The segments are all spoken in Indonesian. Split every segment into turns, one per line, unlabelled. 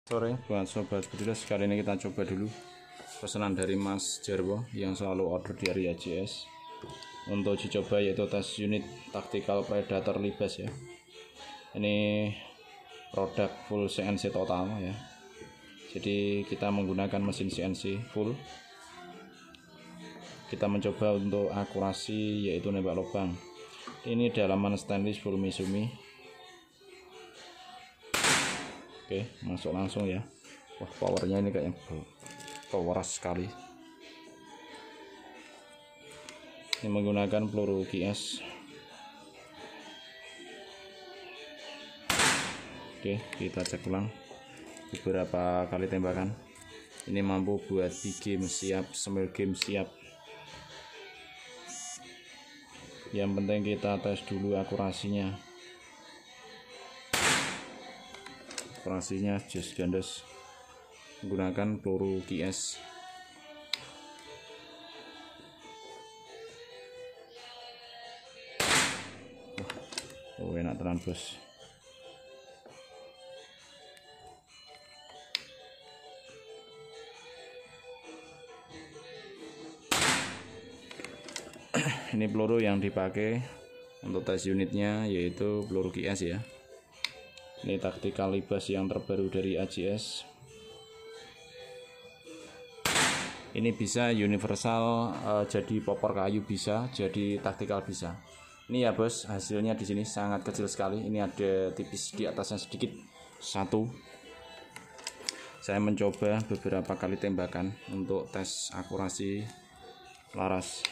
Sore buat sobat bediles, kali ini kita coba dulu pesanan dari Mas Jarwo yang selalu order di area JS. Untuk uji coba yaitu tes unit Tactical Predator Libas ya. Ini produk full CNC total ya. Jadi kita menggunakan mesin CNC full. Kita mencoba untuk akurasi yaitu nembak lubang. Ini dalaman stainless full Misumi. Oke, masuk langsung ya. Wah, powernya ini kayaknya power sekali. Ini menggunakan peluru GS. Oke, kita cek ulang beberapa kali tembakan. Ini mampu buat big game siap, small game siap. Yang penting kita tes dulu akurasinya. Akurasinya just gandos menggunakan peluru GS. Oh, enak tenan bos. Ini peluru yang dipakai untuk tes unitnya yaitu peluru GS ya. Ini Tactical Libas yang terbaru dari AJS. Ini bisa universal, jadi popor kayu bisa, jadi taktikal bisa. Ini ya bos, hasilnya di sini sangat kecil sekali. Ini ada tipis di atasnya sedikit satu. Saya mencoba beberapa kali tembakan untuk tes akurasi laras.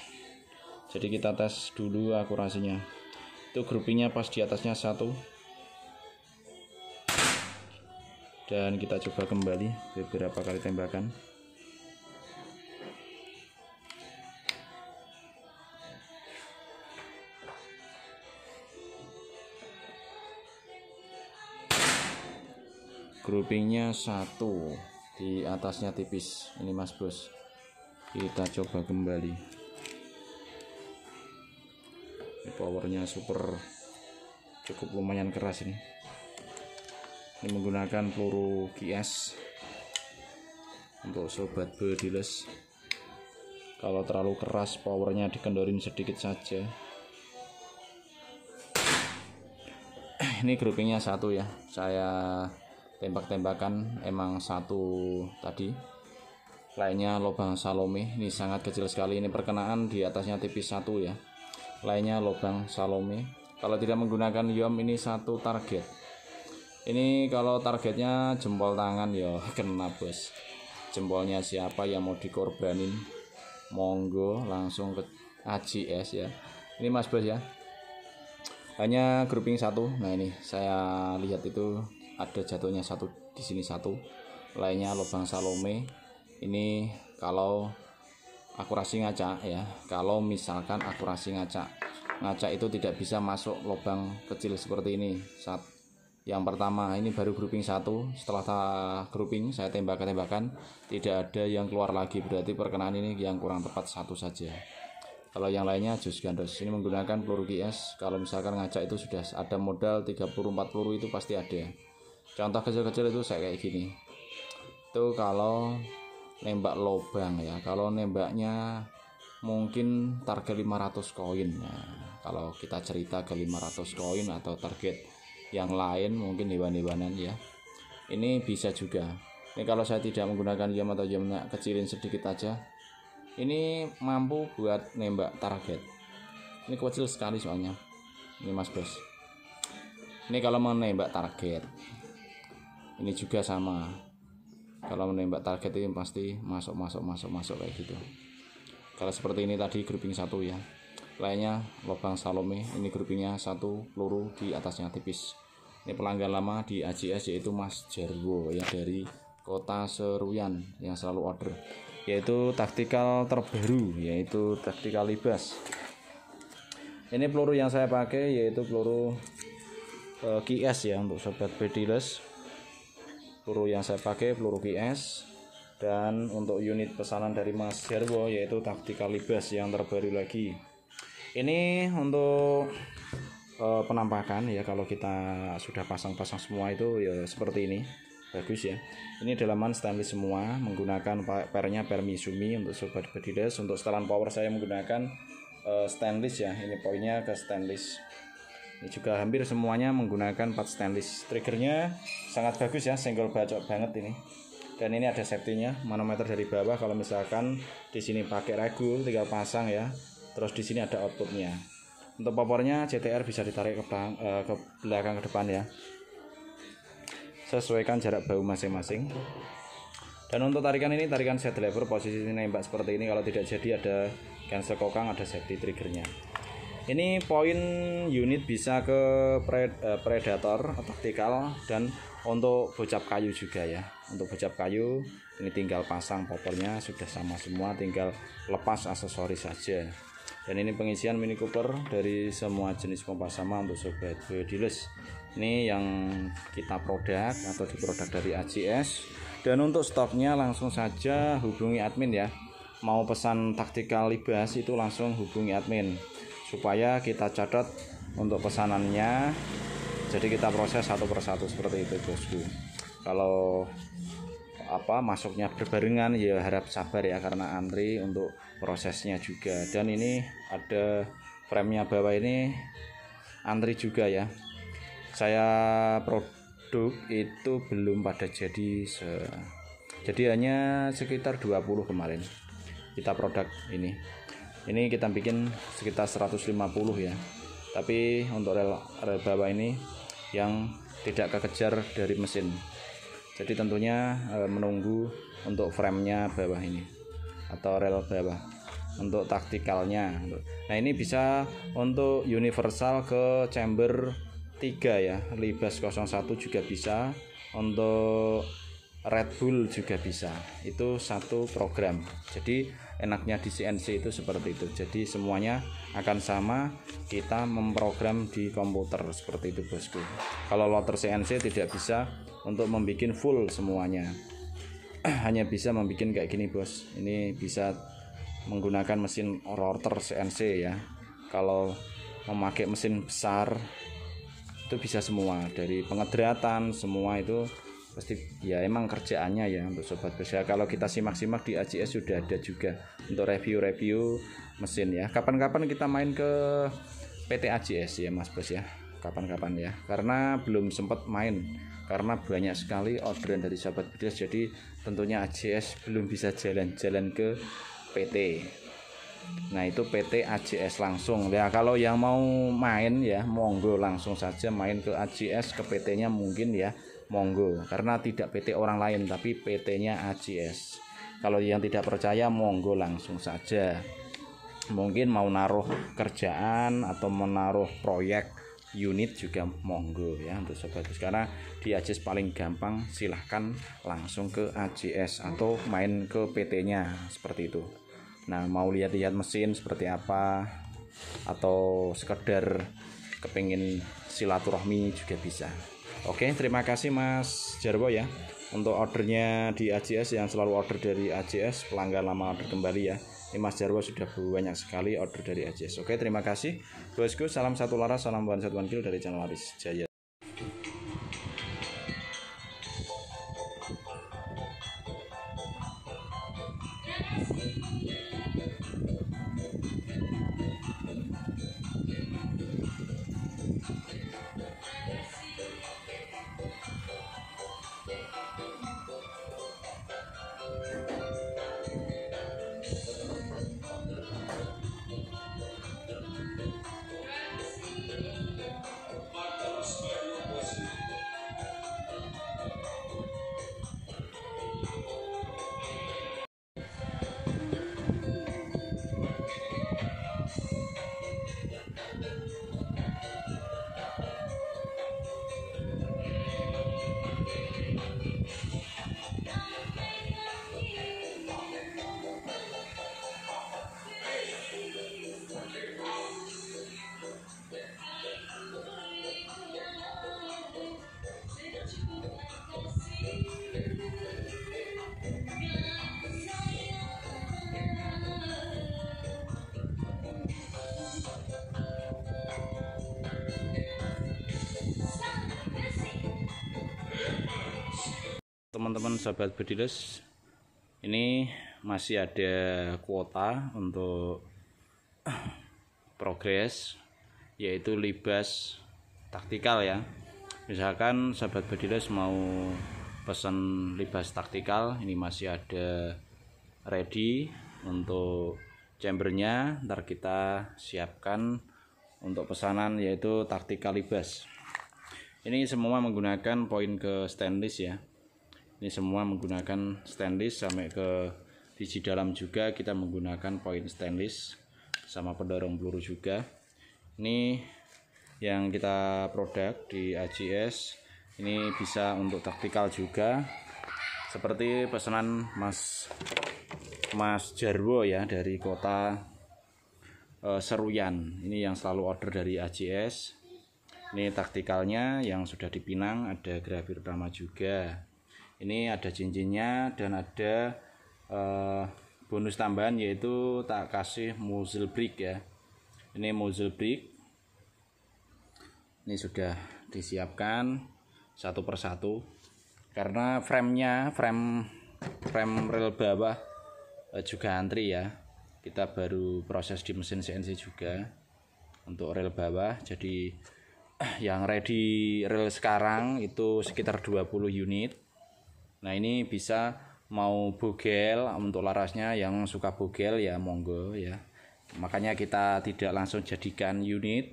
Jadi kita tes dulu akurasinya. Itu groupingnya pas di atasnya satu. Dan kita coba kembali beberapa kali tembakan. Groupingnya satu, di atasnya tipis. Ini mas bos, kita coba kembali. Ini powernya super, cukup lumayan keras ini. Ini menggunakan peluru GS untuk sobat bediles. Kalau terlalu keras powernya dikendorin sedikit saja. Ini groupingnya satu ya, saya tembak-tembakan emang satu tadi, lainnya lubang Salome. Ini sangat kecil sekali, ini perkenaan di atasnya tipis satu ya, lainnya lubang Salome. Kalau tidak menggunakan yom ini satu target. Ini kalau targetnya jempol tangan ya kena bos. Jempolnya siapa yang mau dikorbanin, monggo langsung ke AJS ya. Ini mas bos ya, hanya grouping satu. Nah ini saya lihat itu ada jatuhnya satu di sini satu, lainnya lubang Salome. Ini kalau akurasi ngaca ya. Kalau misalkan akurasi ngaca itu tidak bisa masuk lubang kecil seperti ini. Yang pertama ini baru grouping satu, setelah grouping saya tembakan tidak ada yang keluar lagi, berarti perkenaan ini yang kurang tepat satu saja. Kalau yang lainnya jus gandos. Ini menggunakan peluru GS. Kalau misalkan ngacak itu sudah ada modal 30-40 itu pasti ada. Contoh kecil-kecil itu saya kayak gini. Itu kalau nembak lubang ya. Kalau nembaknya mungkin target 500 koin. Nah, kalau kita cerita ke 500 koin atau target yang lain mungkin hewan-hewanan ya, ini bisa juga. Ini kalau saya tidak menggunakan jam atau jamnya kecilin sedikit aja, ini mampu buat nembak target. Ini kecil sekali soalnya ini mas bos. Ini kalau menembak target, ini juga sama. Kalau menembak target ini pasti masuk kayak gitu. Kalau seperti ini tadi grouping satu ya, lainnya lubang Salome. Ini groupingnya satu, peluru di atasnya tipis. Ini pelanggan lama di AJS yaitu Mas Jarwo ya, dari Kota Seruyan yang selalu order, yaitu taktikal terbaru yaitu Tactical Libas. Ini peluru yang saya pakai yaitu peluru GS ya untuk sobat bediles. Peluru yang saya pakai peluru GS. Dan untuk unit pesanan dari Mas Jarwo yaitu Tactical Libas yang terbaru lagi. Ini untuk penampakan ya, kalau kita sudah pasang-pasang semua itu ya seperti ini. bagus ya. Ini dalaman stainless semua, menggunakan pernya per Misumi untuk sobat bedides. Untuk setelan power saya menggunakan stainless ya, ini poinnya ke stainless. Ini juga hampir semuanya menggunakan part stainless. Triggernya sangat bagus ya, senggol bacok banget ini. Dan ini ada safety-nya, manometer dari bawah. Kalau misalkan di sini pakai regul, tinggal pasang ya. Terus di sini ada outputnya. Untuk popornya CTR bisa ditarik ke belakang ke depan ya. Sesuaikan jarak bahu masing-masing. Dan untuk tarikan ini tarikan set lever, posisi nembak seperti ini. Kalau tidak jadi ada cancel kokang, ada safety triggernya. Ini poin unit bisa ke predator, taktikal, dan untuk bocap kayu juga ya. Untuk bocap kayu ini tinggal pasang popornya, sudah sama semua, tinggal lepas aksesoris saja. Dan ini pengisian Mini Cooper dari semua jenis pompa sama untuk sobat bedides. Ini yang kita produk atau diproduk dari AJS. Dan untuk stoknya langsung saja hubungi admin ya. Mau pesan taktikal libas itu langsung hubungi admin supaya kita catat untuk pesanannya. Jadi kita proses satu persatu seperti itu bosku. Kalau masuknya berbarengan ya harap sabar ya, karena antri untuk prosesnya juga. Dan ini ada frame-nya bawah ini antri juga ya. Saya produk itu belum pada jadi hanya sekitar 20 kemarin kita produk ini kita bikin sekitar 150 ya. Tapi untuk rel bawah ini yang tidak kekejar dari mesin, jadi tentunya menunggu untuk frame-nya bawah ini atau rel bawah untuk taktikalnya. Nah ini bisa untuk universal ke chamber 3 ya, libas 01 juga bisa, untuk Red Bull juga bisa. Itu satu program. Jadi enaknya di CNC itu seperti itu. Jadi semuanya akan sama, kita memprogram di komputer seperti itu bosku. Kalau loader CNC tidak bisa untuk membuat full semuanya. Hanya bisa membuat kayak gini bos. Ini bisa menggunakan mesin rotor CNC ya. Kalau memakai mesin besar itu bisa semua, dari pengedratan semua itu pasti ya, emang kerjaannya ya untuk sobat bos ya. Kalau kita simak-simak di AJS sudah ada juga untuk review mesin ya. Kapan-kapan kita main ke PT AJS ya mas bos ya, kapan-kapan ya, karena belum sempat main karena banyak sekali orderan dari sahabat bedides. Jadi tentunya AJS belum bisa jalan-jalan ke PT. Nah itu PT AJS langsung ya. Kalau yang mau main ya monggo langsung saja main ke AJS, ke PT-nya mungkin ya monggo, karena tidak PT orang lain tapi PT-nya AJS. Kalau yang tidak percaya monggo langsung saja. Mungkin mau naruh kerjaan atau menaruh proyek unit juga monggo ya untuk sobat, karena di AJS paling gampang. Silahkan langsung ke AJS atau main ke PT-nya seperti itu. Nah mau lihat-lihat mesin seperti apa atau sekedar kepingin silaturahmi juga bisa. Oke, terima kasih Mas Jarwo ya untuk ordernya di AJS, yang selalu order dari AJS, pelanggan lama order kembali ya. Ini Mas Jarwo sudah banyak sekali order dari AJS. Oke, terima kasih bosku. Salam satu laras, salam buan satuan kil dari channel Aris Jaya. teman-teman sahabat Bediles, ini masih ada kuota untuk progres, yaitu libas taktikal ya. Misalkan sahabat Bediles mau pesan libas taktikal, ini masih ada ready untuk chambernya, ntar kita siapkan untuk pesanan yaitu taktikal libas. Ini semua menggunakan poin ke stainless ya. Ini semua menggunakan stainless, sampai ke biji dalam juga kita menggunakan poin stainless sama pendorong peluru juga. Ini yang kita produk di AJS, ini bisa untuk taktikal juga, seperti pesanan Mas Jarwo ya, dari kota Seruyan. Ini yang selalu order dari AJS. Ini taktikalnya yang sudah dipinang, ada grafir utama juga. Ini ada cincinnya dan ada bonus tambahan, yaitu tak kasih muzzle brake ya. Ini muzzle brake. Ini sudah disiapkan satu persatu karena frame rel bawah juga antri ya. Kita baru proses di mesin CNC juga untuk rel bawah, jadi yang ready rel sekarang itu sekitar 20 unit. Nah ini bisa mau bogel, untuk larasnya yang suka bogel ya monggo ya. Makanya kita tidak langsung jadikan unit,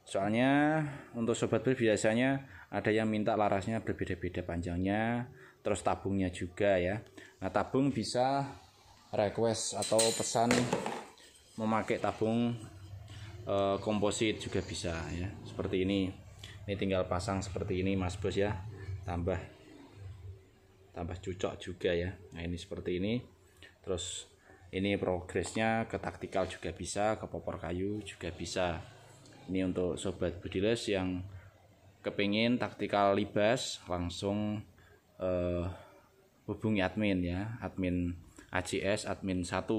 soalnya untuk sobat bel biasanya ada yang minta larasnya berbeda-beda panjangnya, terus tabungnya juga ya. Nah tabung bisa request atau pesan memakai tabung komposit juga bisa ya, seperti ini tinggal pasang seperti ini Mas Bos ya, tambah cucok juga ya. Nah ini seperti ini. Terus ini progresnya ke taktikal juga bisa, ke popor kayu juga bisa. Ini untuk sobat Bediles yang kepingin taktikal libas, langsung hubungi admin ya, admin AJS admin 1,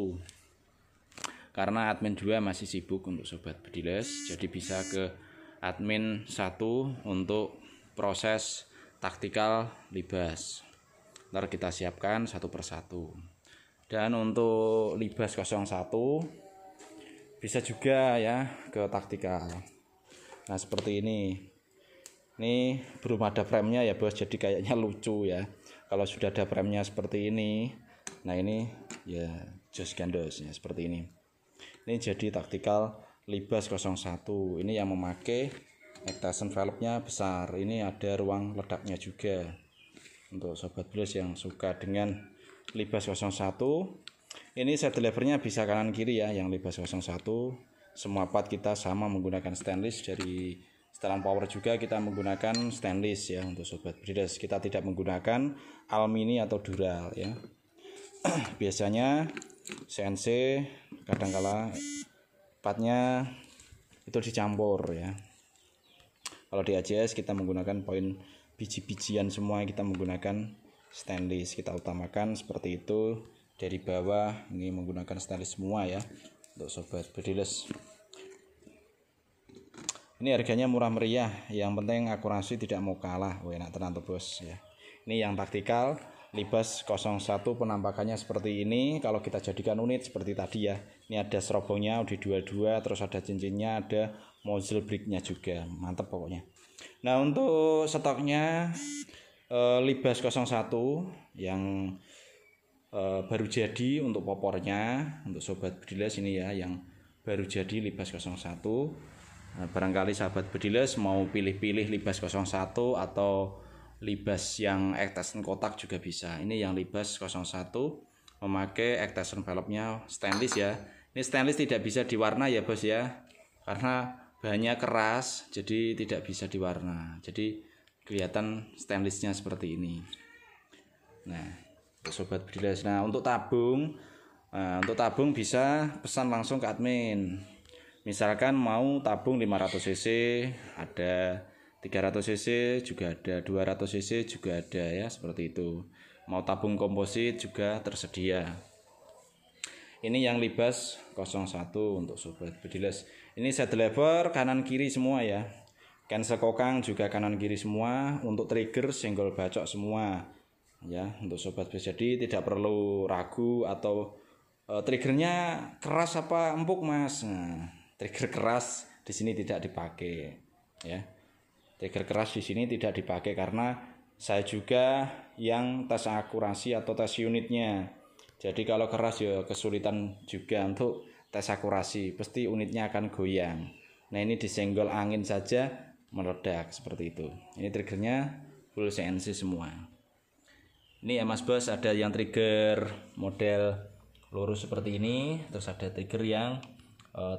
karena admin 2 masih sibuk untuk sobat Bediles, jadi bisa ke admin 1 untuk proses taktikal libas. Ntar kita siapkan satu persatu. Dan untuk libas 01 bisa juga ya ke taktikal. Nah seperti ini. Ini belum ada framenya ya bos, jadi kayaknya lucu ya kalau sudah ada framenya seperti ini. Nah ini ya jos gandos ya, seperti ini. Ini jadi taktikal libas 01. Ini yang memakai extension valve-nya besar. Ini ada ruang ledaknya juga. Untuk sobat Bediles yang suka dengan libas 01, ini set levernya bisa kanan kiri ya, yang libas 01. Semua part kita sama menggunakan stainless. Dari setelan power juga kita menggunakan stainless ya untuk sobat Bediles. Kita tidak menggunakan alumini atau dural ya. Biasanya CNC kadangkala partnya itu dicampur ya. Kalau di AJS kita menggunakan poin biji-bijian semua, kita menggunakan stainless. Kita utamakan seperti itu. Dari bawah ini menggunakan stainless semua ya untuk sobat Bediles. Ini harganya murah meriah, yang penting akurasi tidak mau kalah. Enak tenan tuh bos ya. Ini yang taktikal libas 01, penampakannya seperti ini. Kalau kita jadikan unit seperti tadi ya, ini ada serobongnya udah dua-dua, terus ada cincinnya, ada muzzle brake-nya juga, mantep pokoknya. Nah untuk stoknya libas 01 yang baru jadi untuk popornya, untuk sobat Bediles ini ya, yang baru jadi libas 01. Nah, barangkali sahabat Bediles mau pilih-pilih libas 01 atau libas yang extension kotak juga bisa. Ini yang libas 01 memakai extension valve-nya stainless ya. Ini stainless tidak bisa diwarna ya bos ya, karena bahannya keras, jadi tidak bisa diwarna. Jadi kelihatan stainlessnya seperti ini. Nah sobat Bediles, nah untuk tabung bisa pesan langsung ke admin. Misalkan mau tabung 500 cc ada, 300 cc juga ada, 200 cc juga ada ya, seperti itu. Mau tabung komposit juga tersedia. Ini yang libas 01 untuk sobat Bediles. Ini set lever kanan kiri semua ya. Cancel kokang juga kanan kiri semua. Untuk trigger senggol bacok semua. ya untuk sobat bos. Jadi tidak perlu ragu atau triggernya keras apa empuk mas. Nah, trigger keras di sini tidak dipakai ya. Trigger keras di sini tidak dipakai karena saya juga yang tes akurasi atau tes unitnya. Jadi kalau keras ya kesulitan juga untuk tes akurasi, pasti unitnya akan goyang. Nah ini disenggol angin saja meledak seperti itu. Ini triggernya full CNC semua. Ini ya mas bos, ada yang trigger model lurus seperti ini, terus ada trigger yang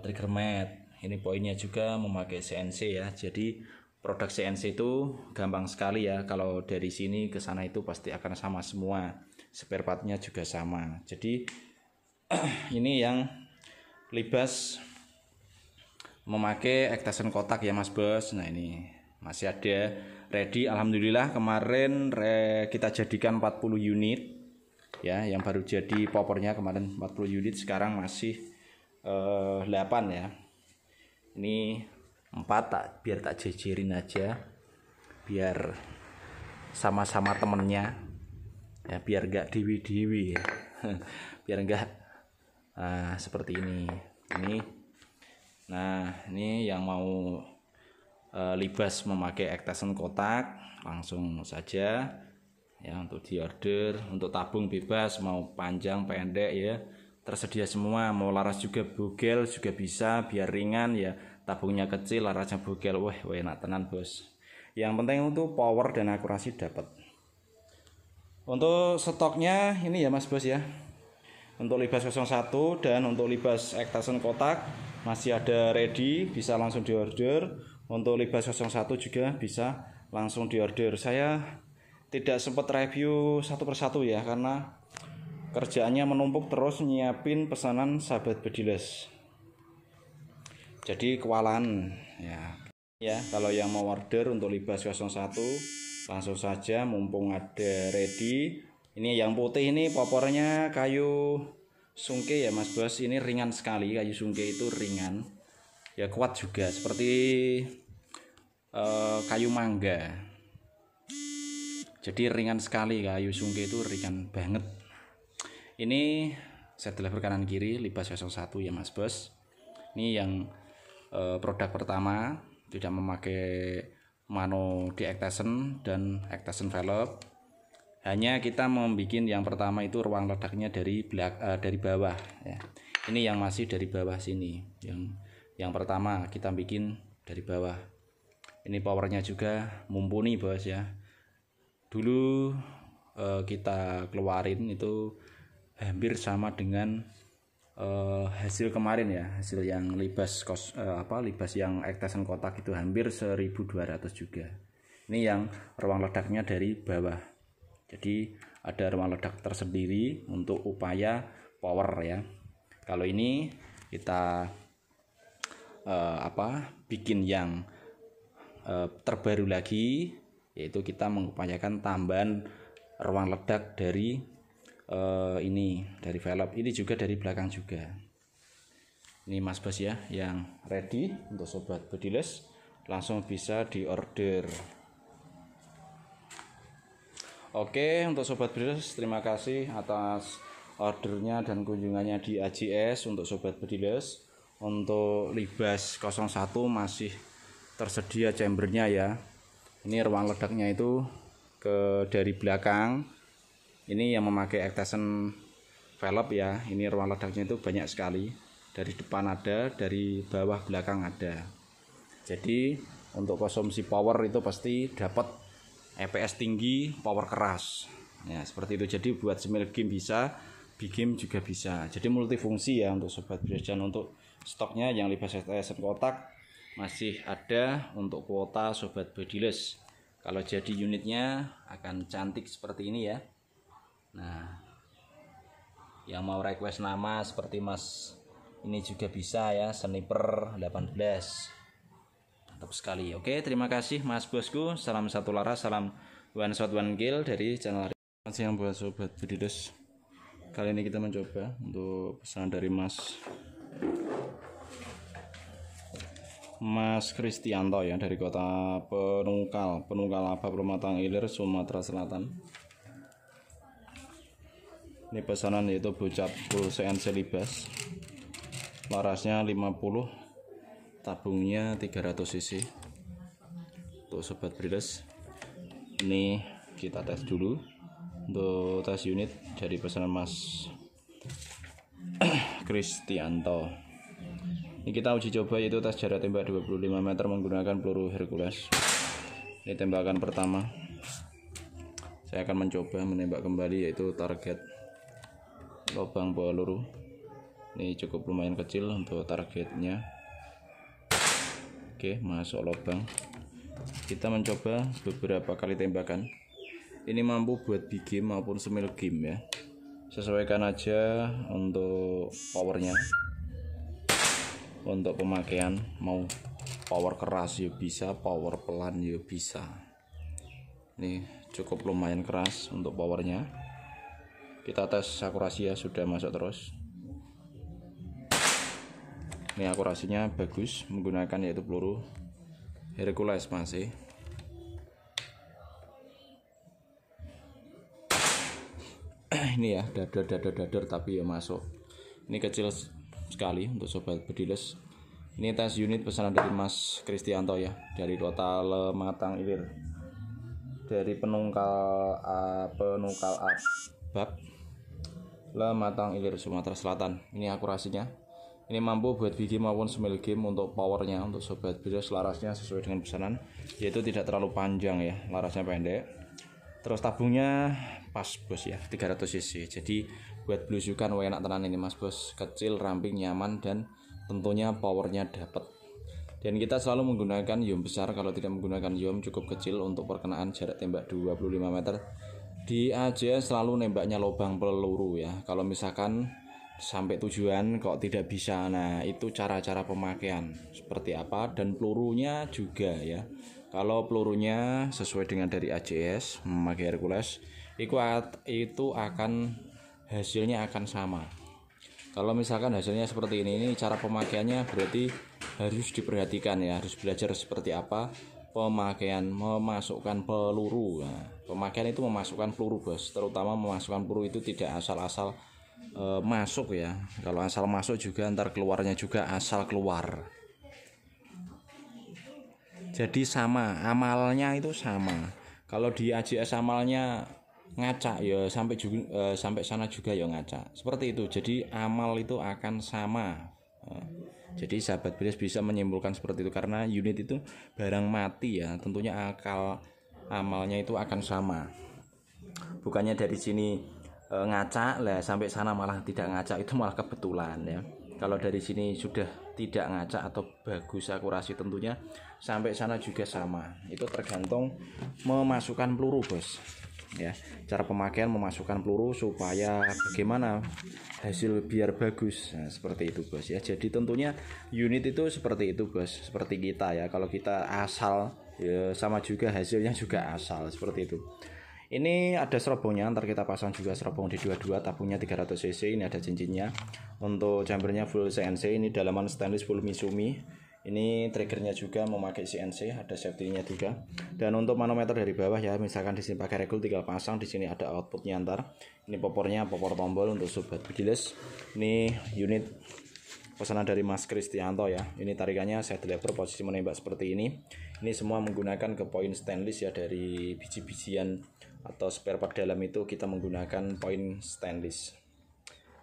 trigger mat. Ini poinnya juga memakai CNC ya. Jadi produk CNC itu gampang sekali ya. Kalau dari sini ke sana itu pasti akan sama semua. Spare partnya juga sama. Jadi ini yang libas memakai extension kotak ya mas bos. Nah ini masih ada ready. Alhamdulillah kemarin kita jadikan 40 unit ya, yang baru jadi popornya kemarin 40 unit, sekarang masih 8 ya. Ini 4 biar tak jejerin aja, biar sama-sama temennya ya, biar enggak diwi-diwi ya. Biar enggak seperti ini. Nah ini yang mau libas memakai extension kotak langsung saja ya, untuk diorder. Untuk tabung bebas, mau panjang pendek ya tersedia semua. Mau laras juga bogel juga bisa, biar ringan ya, tabungnya kecil larasnya bogel. Wah enak tenan bos. Yang penting untuk power dan akurasi dapat. Untuk stoknya ini ya mas bos ya, untuk libas 01 dan untuk libas extension kotak masih ada ready, bisa langsung diorder. Untuk libas 01 juga bisa langsung diorder. Saya tidak sempat review satu persatu ya, karena kerjaannya menumpuk terus nyiapin pesanan sahabat Bediles. Jadi kewalahan ya. Ya, kalau yang mau order untuk libas 01 langsung saja mumpung ada ready. Ini yang putih ini popornya kayu sungke ya mas bos. Ini ringan sekali, kayu sungke itu ringan. Ya kuat juga seperti kayu mangga. Jadi ringan sekali, kayu sungke itu ringan banget. Ini set lever kanan kiri libas 01 ya mas bos. Ini yang produk pertama, tidak memakai mano di extension dan extension valve. Hanya kita membuat yang pertama itu ruang ledaknya dari bawah ya. Ini yang masih dari bawah sini. Yang pertama kita bikin dari bawah. Ini powernya juga mumpuni bos ya. Dulu kita keluarin itu hampir sama dengan hasil kemarin ya, hasil yang libas libas yang extension kotak itu hampir 1200 juga. Ini yang ruang ledaknya dari bawah. Jadi ada ruang ledak tersendiri untuk upaya power ya. Kalau ini kita bikin yang terbaru lagi, yaitu kita mengupayakan tambahan ruang ledak dari ini dari valve, ini juga dari belakang juga. Ini mas bos ya yang ready untuk sobat Bediles, langsung bisa diorder. Oke, untuk sobat Bediles terima kasih atas ordernya dan kunjungannya di AJS untuk sobat Bediles. Untuk libas 01 masih tersedia chambernya ya. Ini ruang ledaknya itu dari belakang. Ini yang memakai extension valve ya. Ini ruang ledaknya itu banyak sekali. Dari depan ada, dari bawah belakang ada. Jadi untuk konsumsi power itu pasti dapat EPS tinggi, power keras. Ya seperti itu. Jadi buat semil game bisa, big game juga bisa. Jadi multifungsi ya untuk sobat Bediles. Dan untuk stoknya yang libas extension kotak masih ada untuk kuota sobat Bediles. Kalau jadi unitnya akan cantik seperti ini ya. Nah, yang mau request nama seperti mas ini juga bisa ya, Sniper 18. Mantap sekali. Oke, terima kasih mas bosku. Salam satu laras, salam one shot one kill dari channel. Selamat siang buat sobat Bediles. Kali ini kita mencoba untuk pesanan dari Mas Kristianto ya, dari kota Penungkal Abab Pematang Ilir, Sumatera Selatan. Ini pesanan yaitu bocap full CNC libas, larasnya 50, tabungnya 300 cc. Untuk sobat breeders, ini kita tes dulu untuk tes unit dari pesanan Mas Kristianto. Ini kita uji coba yaitu tes jarak tembak 25 meter menggunakan peluru Hercules. Ini tembakan pertama. Saya akan mencoba menembak kembali yaitu target lubang peluru. Ini cukup lumayan kecil untuk targetnya. Oke, masuk lubang. Kita mencoba beberapa kali tembakan. Ini mampu buat big game maupun small game ya. Sesuaikan aja untuk powernya. Untuk pemakaian mau power keras ya bisa, power pelan ya bisa. Ini cukup lumayan keras untuk powernya. Kita tes akurasi ya, sudah masuk terus. Ini akurasinya bagus menggunakan yaitu peluru Hercules masih. Ini ya dadar tapi ya masuk. Ini kecil sekali untuk sobat bediles. Ini tes unit pesanan dari Mas Kristianto ya, dari kota Lematang Ilir, dari penungkal Abab Lematang Ilir, Sumatera Selatan. Ini akurasinya. Ini mampu buat big game maupun small game. Untuk powernya untuk sobat bediles, larasnya sesuai dengan pesanan, yaitu tidak terlalu panjang ya, larasnya pendek. Terus tabungnya pas bos ya, 300 cc. Jadi buat belusukan enak tenan ini Mas Bos, kecil, ramping, nyaman, dan tentunya powernya dapat. Dan kita selalu menggunakan yom besar, kalau tidak menggunakan yom cukup kecil untuk perkenaan jarak tembak 25 meter. Di AJS selalu nembaknya lubang peluru ya. Kalau misalkan sampai tujuan kok tidak bisa, nah itu cara-cara pemakaian seperti apa, dan pelurunya juga ya. Kalau pelurunya sesuai dengan dari AJS memakai Hercules, itu akan hasilnya akan sama. Kalau misalkan hasilnya seperti ini cara pemakaiannya berarti harus diperhatikan ya, harus belajar seperti apa pemakaian memasukkan peluru. Nah, pemakaian itu memasukkan peluru bos, terutama memasukkan peluru itu tidak asal-asal masuk ya. Kalau asal masuk juga ntar keluarnya juga asal keluar. Jadi sama, amalnya itu sama. Kalau di AJS amalnya ngaca ya sampai sana juga ya ngaca. Seperti itu. Jadi amal itu akan sama. Jadi sahabat bediles bisa menyimpulkan seperti itu, karena unit itu barang mati ya, tentunya akal amalnya itu akan sama. Bukannya dari sini ngaca lah sampai sana malah tidak ngaca, itu malah kebetulan ya. Kalau dari sini sudah tidak ngaca atau bagus akurasi, tentunya sampai sana juga sama. Itu tergantung memasukkan peluru bos ya, cara pemakaian memasukkan peluru supaya bagaimana hasil biar bagus. Nah, seperti itu bos ya. Jadi tentunya unit itu seperti itu bos, seperti kita ya. Kalau kita asal ya sama juga hasilnya juga asal, seperti itu. Ini ada serobongnya, ntar kita pasang juga serobong di 22, tabungnya 300 cc. Ini ada cincinnya. Untuk chambernya full CNC, ini dalaman stainless full Misumi. Ini triggernya juga memakai CNC, ada safety-nya juga. Dan untuk manometer dari bawah ya, misalkan di sini pakai regul tinggal pasang, di sini ada outputnya ntar. Ini popornya, popor tombol untuk sobat bediles. Ini unit pesanan dari Mas Kristianto ya. Ini tarikannya saya lever, posisi menembak seperti ini. Ini semua menggunakan ke poin stainless ya, dari biji-bijian atau spare part dalam itu kita menggunakan poin stainless.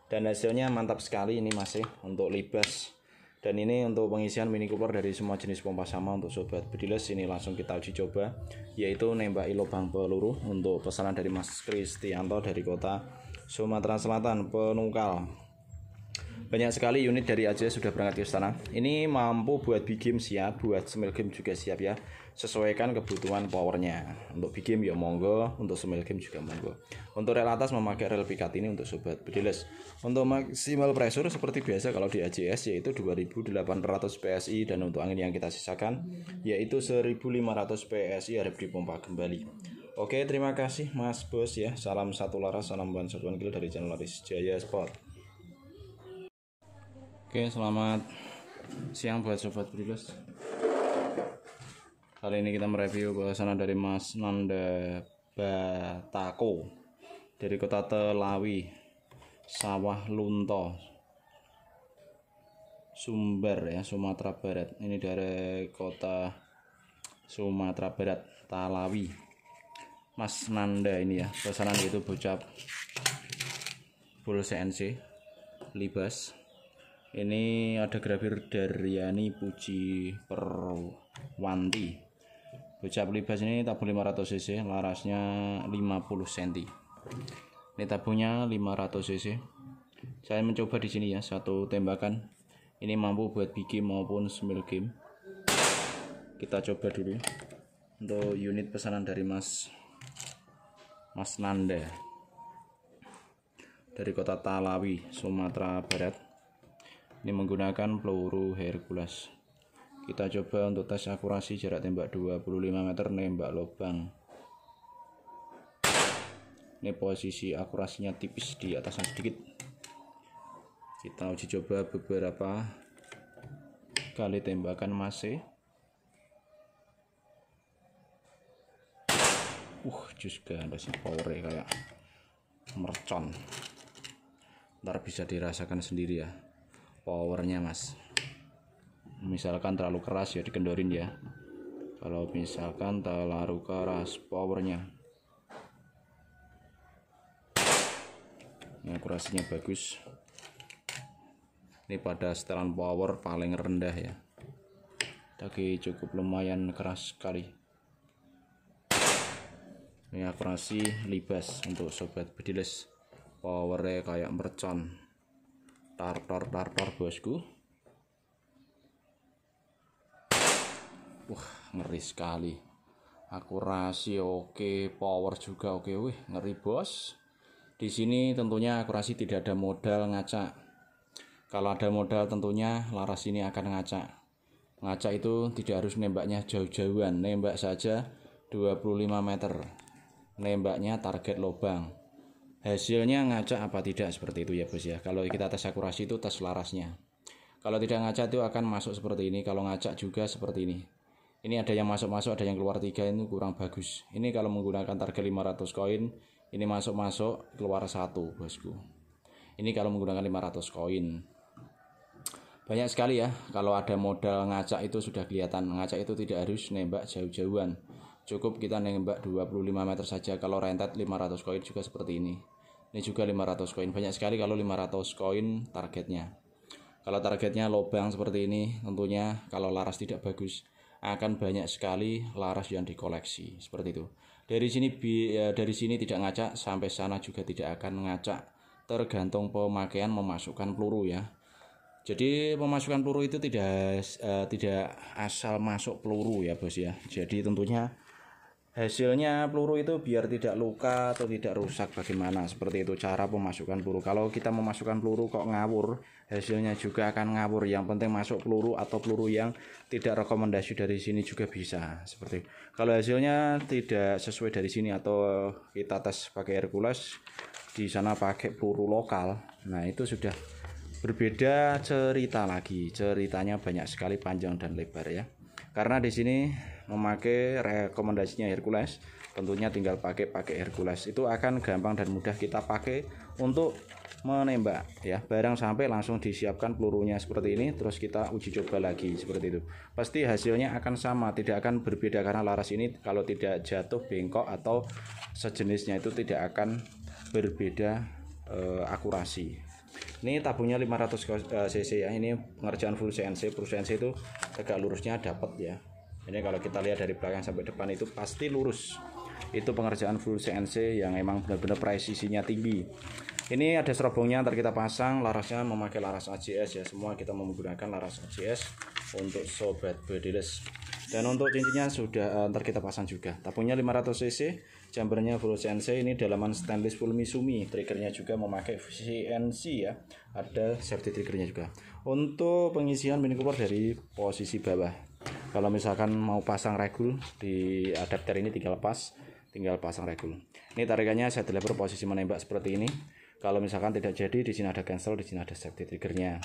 Dan hasilnya mantap sekali ini masih untuk libas. Dan ini untuk pengisian mini cooler dari semua jenis pompa sama untuk sobat bediles. Ini langsung kita uji coba, yaitu nembaki lubang peluru untuk pesanan dari Mas Kristianto dari kota Sumatera Selatan, Penungkal. Banyak sekali unit dari AJS sudah berangkat ke sana. Ini mampu buat big game siap, buat small game juga siap ya. Sesuaikan kebutuhan powernya. Untuk big game ya monggo, untuk small game juga monggo. Untuk rel atas memakai rel pikat ini untuk sobat bediles. Untuk maksimal pressure seperti biasa kalau di AJS yaitu 2800 PSI, dan untuk angin yang kita sisakan yaitu 1500 PSI, harap dipompa kembali. Oke, terima kasih Mas Bos ya. Salam satu laras, salam ban satuan kilo dari channel Laris Jaya Sport. Oke, selamat siang buat sobat bediles. Kali ini kita mereview pesanan dari Mas Nanda Batako dari kota Telawi, Sawah Lunto, Sumber ya, Sumatera Barat. Ini dari kota Sumatera Barat, Talawi. Mas Nanda ini ya, pesanan itu bocap full CNC libas. Ini ada grafir Daryani Puji Perwanti. Bocap libas ini tabung 500 cc, larasnya 50 cm. Ini tabungnya 500 cc. Saya mencoba di sini ya, satu tembakan. Ini mampu buat big game maupun small game. Kita coba dulu untuk unit pesanan dari Mas Nanda dari kota Talawi, Sumatera Barat. Ini menggunakan peluru Hercules. Kita coba untuk tes akurasi jarak tembak 25 meter, nembak lubang. Ini posisi akurasinya tipis di atasnya sedikit. Kita uji coba beberapa kali tembakan masih. Juga ada sih powernya kayak mercon. Ntar bisa dirasakan sendiri ya powernya mas. Misalkan terlalu keras ya dikendorin ya. Kalau misalkan terlalu keras powernya. Ini akurasinya bagus. Ini pada setelan power paling rendah ya. Tapi cukup lumayan keras sekali. Ini akurasi libas untuk sobat bediles. Powernya kayak mercon. Tar bosku. Ngeri sekali. Akurasi oke, power juga oke. Ngeri bos. Di sini tentunya akurasi tidak ada modal ngacak. Kalau ada modal tentunya laras ini akan ngacak. Ngacak itu tidak harus nembaknya jauh-jauhan, nembak saja 25 meter. Nembaknya target lubang. Hasilnya ngacak apa tidak seperti itu ya bos ya. Kalau kita tes akurasi itu tes larasnya. Kalau tidak ngacak itu akan masuk seperti ini. Kalau ngacak juga seperti ini. Ini ada yang masuk-masuk, ada yang keluar 3, itu kurang bagus. Ini kalau menggunakan target 500 koin, ini masuk-masuk keluar 1 bosku. Ini kalau menggunakan 500 koin. Banyak sekali ya. Kalau ada modal ngacak itu sudah kelihatan. Ngacak itu tidak harus nembak jauh-jauhan. Cukup kita nembak 25 meter saja. Kalau rentet 500 koin juga seperti ini. Ini juga 500 koin. Banyak sekali kalau 500 koin targetnya. Kalau targetnya lubang seperti ini, tentunya kalau laras tidak bagus akan banyak sekali laras yang dikoleksi seperti itu. Dari sini tidak ngacak, sampai sana juga tidak akan ngacak. Tergantung pemakaian memasukkan peluru ya. Jadi pemasukan peluru itu tidak asal masuk peluru ya bos ya. Jadi tentunya hasilnya peluru itu biar tidak luka atau tidak rusak, bagaimana seperti itu cara pemasukan peluru. Kalau kita memasukkan peluru kok ngawur, hasilnya juga akan ngawur. Yang penting masuk peluru atau peluru yang tidak rekomendasi dari sini juga bisa seperti. Kalau hasilnya tidak sesuai dari sini atau kita tes pakai Hercules, di sana pakai peluru lokal, nah itu sudah berbeda cerita lagi. Ceritanya banyak sekali, panjang dan lebar ya. Karena di sini memakai rekomendasinya Hercules, tentunya tinggal pakai Hercules. Itu akan gampang dan mudah kita pakai untuk menembak ya. Barang sampai langsung disiapkan pelurunya seperti ini, terus kita uji coba lagi seperti itu. Pasti hasilnya akan sama, tidak akan berbeda karena laras ini kalau tidak jatuh, bengkok atau sejenisnya itu tidak akan berbeda akurasi. Ini tabungnya 500 cc ya. Ini pengerjaan full CNC. Full CNC itu tegak lurusnya dapat ya. Ini kalau kita lihat dari belakang sampai depan itu pasti lurus. Itu pengerjaan full CNC yang emang benar-benar presisinya tinggi. Ini ada serobongnya, ntar kita pasang. Larasnya memakai laras AJS ya. Semua kita menggunakan laras AJS untuk sobat bediles. Dan untuk cincinnya sudah ntar kita pasang juga. Tabungnya 500 cc, jumpernya full CNC. Ini dalaman stainless full Misumi. Triggernya juga memakai CNC ya. Ada safety triggernya juga. Untuk pengisian mini cooler dari posisi bawah. Kalau misalkan mau pasang regul di adapter ini tinggal pasang regul. Ini tarikannya saya lever posisi menembak seperti ini. Kalau misalkan tidak jadi, di sini ada cancel, di sini ada safety triggernya.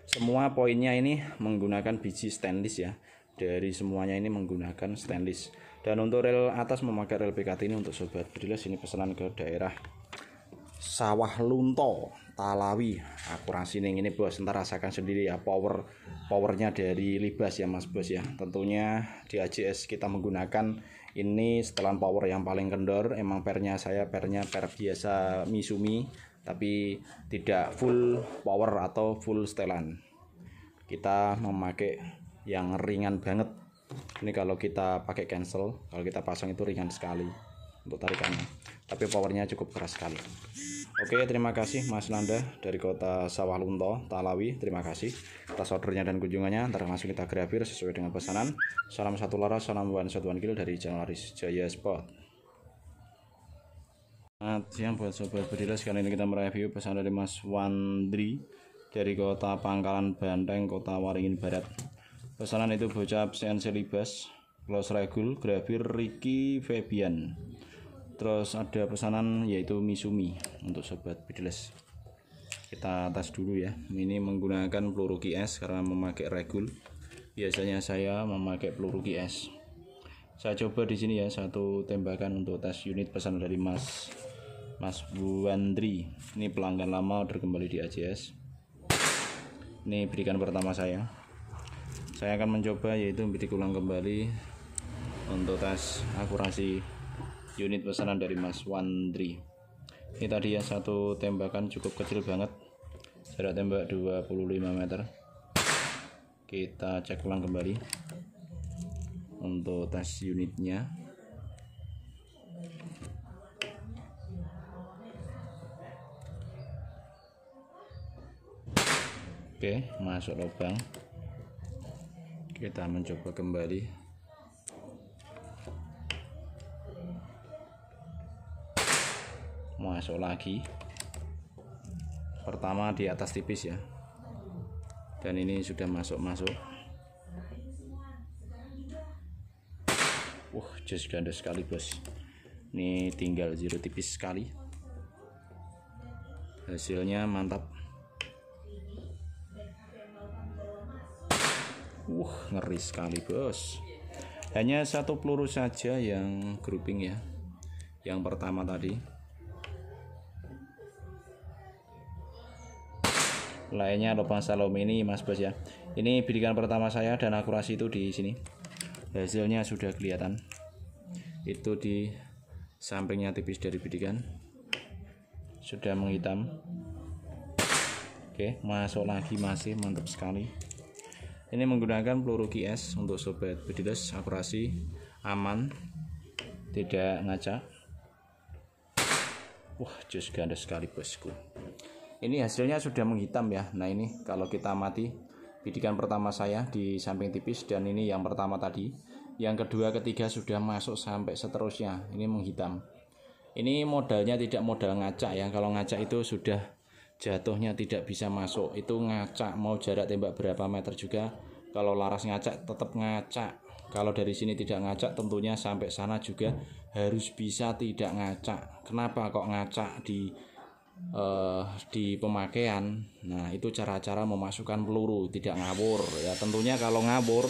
Semua poinnya ini menggunakan biji stainless ya. Dari semuanya ini menggunakan stainless. Dan untuk rel atas memakai rel PKT ini untuk sobat bediles. Ini pesanan ke daerah Sawah Lunto Talawi. Akurasi ini bos, ntar rasakan sendiri ya powernya dari Libas ya mas bos ya. Tentunya di AJS kita menggunakan ini setelan power yang paling kendor. Emang pernya saya per biasa Misumi, tapi tidak full power atau full setelan. Kita memakai yang ringan banget. Ini kalau kita pakai cancel, kalau kita pasang itu ringan sekali untuk tarikannya, tapi powernya cukup keras sekali. Oke, terima kasih Mas Nanda dari kota Sawah Lunto Talawi. Terima kasih atas ordernya dan kunjungannya. Ntar langsung kita grafir sesuai dengan pesanan. Salam satu laras, salam one shot one kill dari channel Aris Jaya Sport. Selamat siang buat sobat bedilas. Kali ini kita mereview pesanan dari Mas Wandri dari kota Pangkalan Banteng, kota Waringin Barat. Pesanan itu bocap CNC Libas, close regul, grafir Ricky Febian. Terus ada pesanan yaitu Misumi untuk sobat bedilas. Kita tes dulu ya. Ini menggunakan peluru QS karena memakai regul. Biasanya saya memakai peluru QS. Saya coba di sini ya satu tembakan untuk tes unit pesanan dari Mas Wandri. Ini pelanggan lama order kembali di AJS. Ini berikan pertama saya. Saya akan mencoba yaitu bidik ulang kembali untuk tes akurasi unit pesanan dari Mas Wandri. Ini tadi ya satu tembakan cukup kecil banget, jarak tembak 25 meter. Kita cek ulang kembali untuk tes unitnya. Oke, masuk lubang. Kita mencoba kembali. Masuk lagi. Pertama di atas tipis ya, dan ini sudah masuk. Just ganda sekali bos. Ini tinggal zero tipis sekali. Hasilnya mantap. Ngeri sekali bos. Hanya satu peluru saja yang grouping ya, yang pertama tadi. Lainnya lubang Salome ini mas bos ya. Ini bidikan pertama saya dan akurasi itu di sini. Hasilnya sudah kelihatan. Itu di sampingnya tipis dari bidikan. Sudah menghitam. Oke, masuk lagi, masih mantap sekali. Ini menggunakan peluru QS untuk sobat bedilas, akurasi aman, tidak ngacak. Just ganda sekali bosku. Ini hasilnya sudah menghitam ya. Nah ini kalau kita amati bidikan pertama saya di samping tipis, dan ini yang pertama tadi, yang kedua ketiga sudah masuk sampai seterusnya. Ini menghitam. Ini modalnya tidak modal ngacak ya. Kalau ngacak itu sudah jatuhnya tidak bisa masuk. Itu ngacak mau jarak tembak berapa meter juga, kalau laras ngacak tetap ngacak. Kalau dari sini tidak ngacak, tentunya sampai sana juga harus bisa tidak ngacak. Kenapa kok ngacak di pemakaian? Nah itu cara-cara memasukkan peluru, tidak ngawur ya. Tentunya kalau ngawur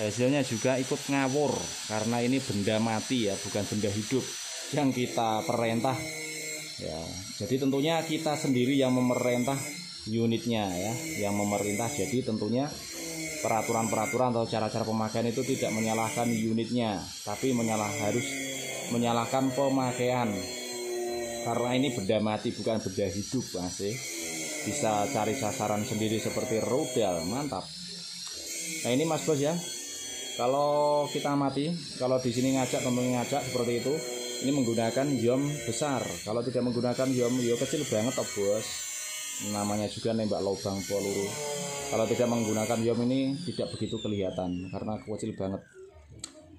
hasilnya juga ikut ngawur, karena ini benda mati ya, bukan benda hidup yang kita perintah ya. Jadi tentunya kita sendiri yang memerintah unitnya ya, yang memerintah. Jadi tentunya peraturan-peraturan atau cara-cara pemakaian itu tidak menyalahkan unitnya, tapi harus menyalahkan pemakaian. Karena ini benda mati bukan benda hidup, masih bisa cari sasaran sendiri seperti rudal. Mantap. Nah ini mas bos ya, kalau kita amati, kalau di sini ngacak, tentunya ngacak seperti itu. Ini menggunakan yom besar. Kalau tidak menggunakan yom kecil banget oh bos. Namanya juga nembak lubang peluru. Kalau tidak menggunakan yom ini tidak begitu kelihatan karena kecil banget.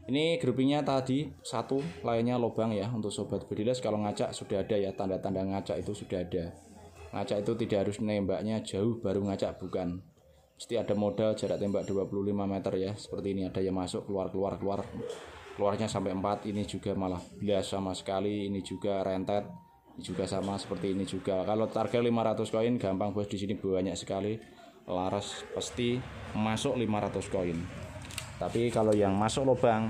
Ini groupingnya tadi satu, lainnya lubang ya. Untuk sobat bedilas kalau ngacak sudah ada ya, tanda-tanda ngacak itu sudah ada. Ngacak itu tidak harus nembaknya jauh baru ngacak, bukan. Mesti ada modal jarak tembak 25 meter ya. Seperti ini, ada yang masuk keluarnya sampai 4. Ini juga malah biasa sama sekali. Ini juga rentet. Ini juga sama seperti ini juga. Kalau target 500 koin gampang bos, di sini banyak sekali. Laras pasti masuk 500 koin. Tapi kalau yang masuk lubang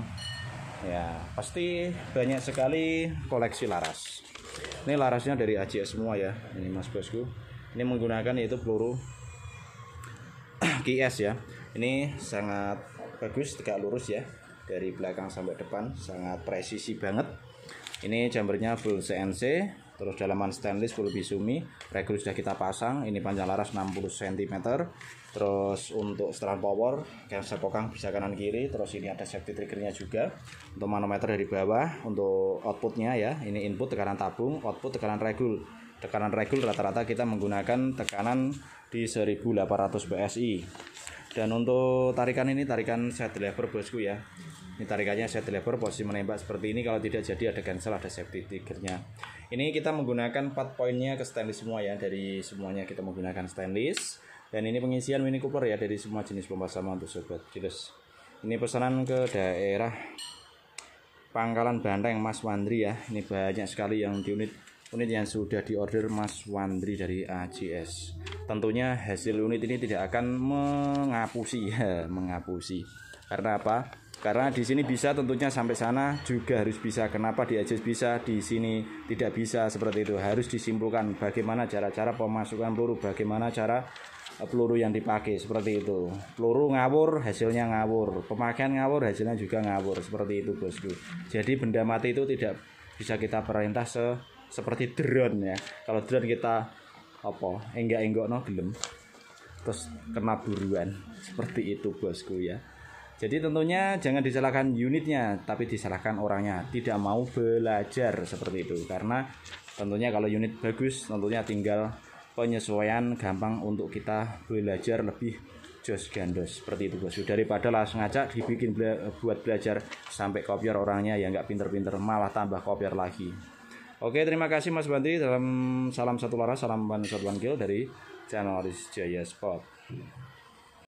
ya pasti banyak sekali koleksi laras. Ini larasnya dari AJS semua ya, ini mas bosku. Ini menggunakan yaitu peluru KS ya. Ini sangat bagus, tegak lurus ya, dari belakang sampai depan, sangat presisi banget. Ini jambernya full CNC, terus dalaman stainless full Bisumi, regul sudah kita pasang. Ini panjang laras 60 cm. Terus untuk setelan power, cancel kokang bisa kanan kiri. Terus ini ada safety triggernya juga. Untuk manometer dari bawah, untuk outputnya ya, ini input tekanan tabung, output tekanan regul. Tekanan regul rata-rata kita menggunakan tekanan di 1800 PSI. Dan untuk tarikan ini tarikan set lever bosku ya. Ini tarikannya set lever, posisi menembak seperti ini. Kalau tidak jadi ada cancel, ada safety triggernya. Ini kita menggunakan 4 poinnya ke stainless semua ya. Dari semuanya kita menggunakan stainless. Dan ini pengisian Mini Cooper ya, dari semua jenis pompa sama untuk sobat Gilles. Ini pesanan ke daerah Pangkalan Banteng Mas Wandri ya. Ini banyak sekali yang di unit yang sudah diorder Mas Wandri dari AJS. Tentunya hasil unit ini tidak akan mengapusi ya, mengapusi. Karena apa? Karena di sini bisa, tentunya sampai sana juga harus bisa. Kenapa di AJS bisa, di sini tidak bisa, seperti itu. Harus disimpulkan bagaimana cara-cara pemasukan peluru, bagaimana cara peluru yang dipakai, seperti itu. Peluru ngawur, hasilnya ngawur. Pemakaian ngawur, hasilnya juga ngawur, seperti itu bosku. Jadi benda mati itu tidak bisa kita perintah seperti drone ya. Kalau drone kita enggak no gelem, terus kena buruan, seperti itu bosku ya. Jadi tentunya jangan disalahkan unitnya, tapi disalahkan orangnya, tidak mau belajar, seperti itu. Karena tentunya kalau unit bagus, tentunya tinggal penyesuaian, gampang untuk kita belajar lebih jos gandos, seperti itu bosku. Daripada langsung ngajak dibikin buat belajar sampai kopiar orangnya yang nggak pinter-pinter, malah tambah kopiar lagi. Oke, terima kasih Mas Wandri. Salam satu laras, salam ban satuan kill dari channel Aris Jaya Sport.